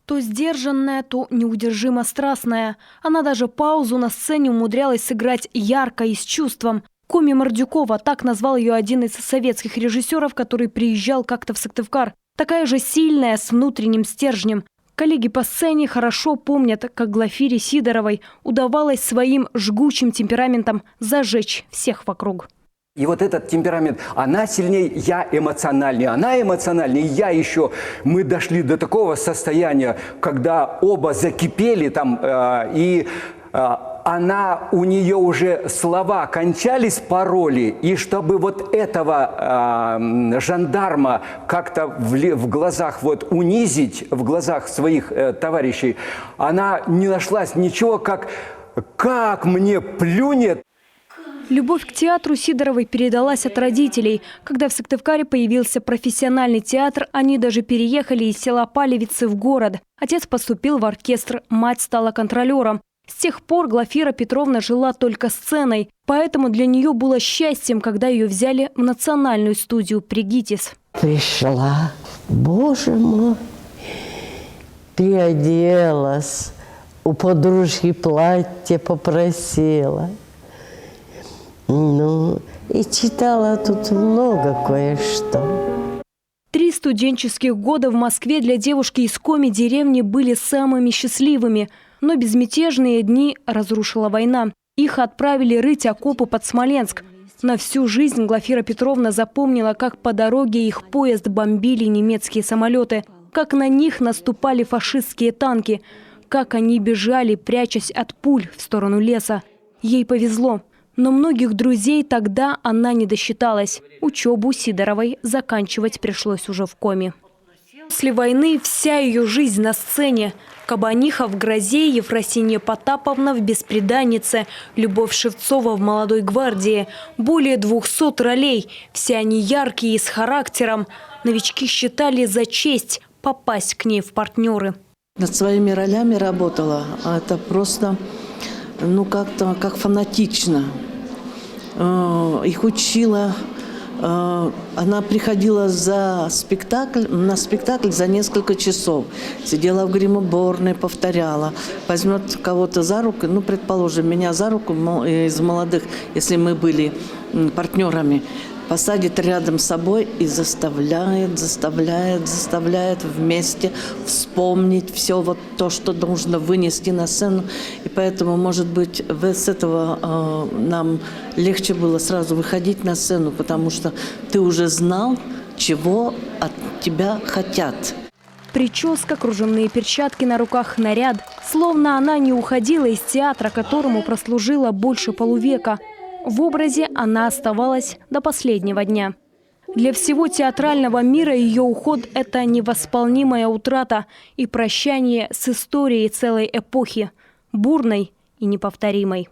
То сдержанная, то неудержимо страстная. Она даже паузу на сцене умудрялась сыграть ярко и с чувством. Коми Мордюкова, так назвал ее один из советских режиссеров, который приезжал как-то в Сыктывкар. Такая же сильная, с внутренним стержнем. Коллеги по сцене хорошо помнят, как Глафире Сидоровой удавалось своим жгучим темпераментом зажечь всех вокруг. И вот этот темперамент, она сильнее, я эмоциональнее, она эмоциональнее, я еще. Мы дошли до такого состояния, когда оба закипели там, у нее уже слова кончались, пароли, и чтобы вот этого жандарма как-то в глазах вот унизить, в глазах своих товарищей, она не нашлась ничего, как мне плюнет. Любовь к театру Сидоровой передалась от родителей. Когда в Сыктывкаре появился профессиональный театр, они даже переехали из села Палевицы в город. Отец поступил в оркестр, мать стала контролером. С тех пор Глафира Петровна жила только сценой, поэтому для нее было счастьем, когда ее взяли в национальную студию при ГИТИС. Пришла, боже мой, приоделась, у подружки платье попросила. Ну, и читала тут много кое-что. 3 студенческих года в Москве для девушки из Коми деревни были самыми счастливыми. Но безмятежные дни разрушила война. Их отправили рыть окопы под Смоленск. На всю жизнь Глафира Петровна запомнила, как по дороге их поезд бомбили немецкие самолеты, как на них наступали фашистские танки, как они бежали, прячась от пуль в сторону леса. Ей повезло. Но многих друзей тогда она не досчиталась. Учебу Сидоровой заканчивать пришлось уже в Коми. После войны вся ее жизнь на сцене. Кабаниха в «Грозе», Ефросинья Потаповна в «Бесприданнице», Любовь Шевцова в «Молодой гвардии». Более 200 ролей. Все они яркие и с характером. Новички считали за честь попасть к ней в партнеры. Над своими ролями работала, а это просто, как-то как фанатично. Их учила. Она приходила на спектакль за несколько часов. Сидела в гримуборной, повторяла. Возьмет кого-то за руку, предположим, меня за руку из молодых, если мы были партнерами, посадит рядом с собой и заставляет вместе вспомнить все вот то, что нужно вынести на сцену. И поэтому, может быть, с этого нам легче было сразу выходить на сцену, потому что ты уже знал, чего от тебя хотят. Прическа, кружевные перчатки на руках, наряд. Словно она не уходила из театра, которому прослужила больше полувека. В образе она оставалась до последнего дня. Для всего театрального мира ее уход – это невосполнимая утрата и прощание с историей целой эпохи, бурной и неповторимой.